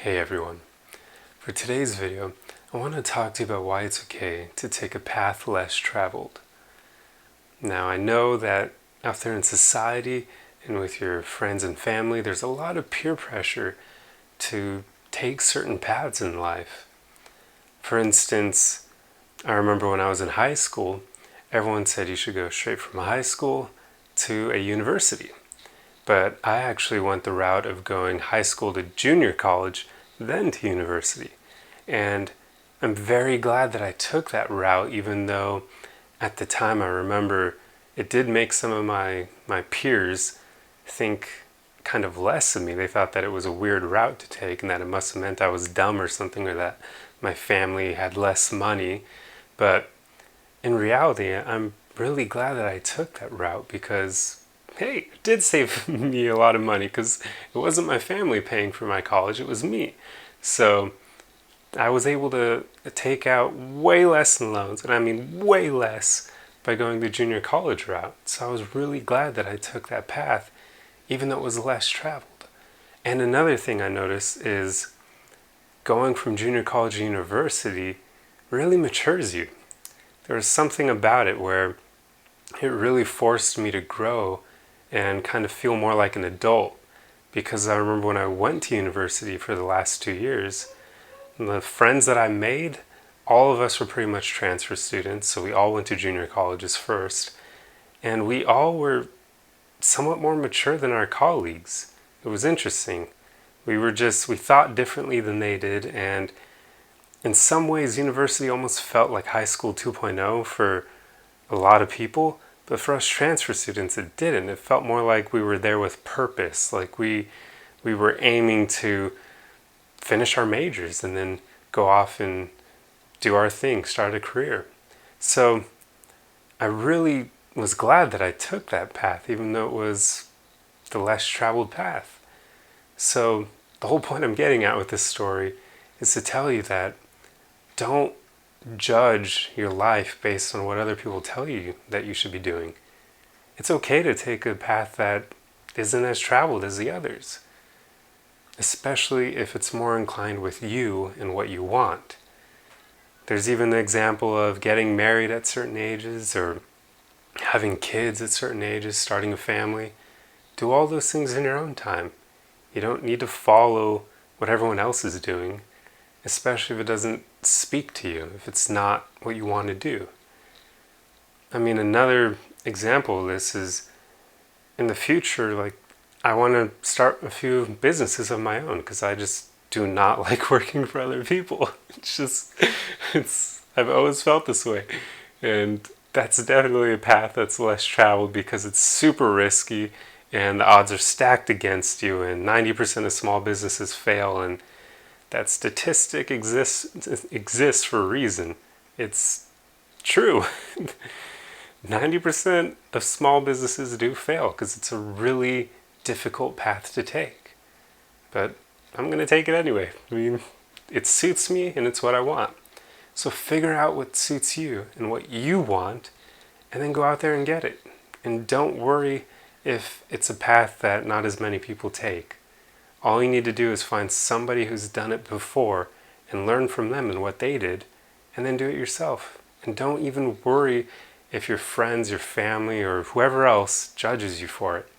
Hey everyone. For today's video, I want to talk to you about why it's okay to take a path less traveled. Now, I know that out there in society and with your friends and family, there's a lot of peer pressure to take certain paths in life. For instance, I remember when I was in high school, everyone said you should go straight from high school to a university. But I actually went the route of going high school to junior college, then to university. And I'm very glad that I took that route, even though at the time I remember it did make some of my peers think kind of less of me. They thought that it was a weird route to take and that it must have meant I was dumb or something, or that my family had less money. But in reality, I'm really glad that I took that route because, hey, it did save me a lot of money because it wasn't my family paying for my college, it was me. So I was able to take out way less in loans, and I mean way less, by going the junior college route. So I was really glad that I took that path, even though it was less traveled. And another thing I noticed is going from junior college to university really matures you. There was something about it where it really forced me to grow and kind of feel more like an adult. Because I remember when I went to university for the last 2 years, the friends that I made, all of us were pretty much transfer students, so we all went to junior colleges first, and we all were somewhat more mature than our colleagues. It was interesting. We thought differently than they did, and in some ways university almost felt like high school 2.0 for a lot of people, but for us transfer students it didn't. It felt more like we were there with purpose, like we were aiming to finish our majors and then go off and do our thing, start a career. So I really was glad that I took that path, even though it was the less traveled path. So the whole point I'm getting at with this story is to tell you that don't judge your life based on what other people tell you that you should be doing. It's okay to take a path that isn't as traveled as the others, especially if it's more inclined with you and what you want. There's even the example of getting married at certain ages or having kids at certain ages, starting a family. Do all those things in your own time. You don't need to follow what everyone else is doing, especially if it doesn't speak to you, if it's not what you want to do. I mean, another example of this is in the future, like, I want to start a few businesses of my own because I just do not like working for other people. I've always felt this way. And that's definitely a path that's less traveled because it's super risky and the odds are stacked against you, and 90% of small businesses fail, and that statistic exists for a reason. It's true. 90% of small businesses do fail because it's a really difficult path to take. But I'm going to take it anyway. I mean, it suits me and it's what I want. So figure out what suits you and what you want, and then go out there and get it. And don't worry if it's a path that not as many people take. All you need to do is find somebody who's done it before and learn from them and what they did, and then do it yourself. And don't even worry if your friends, your family, or whoever else judges you for it.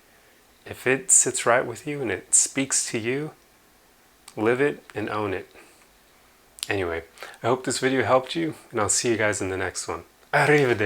If it sits right with you and it speaks to you, live it and own it. Anyway, I hope this video helped you, and I'll see you guys in the next one. Arrivederci.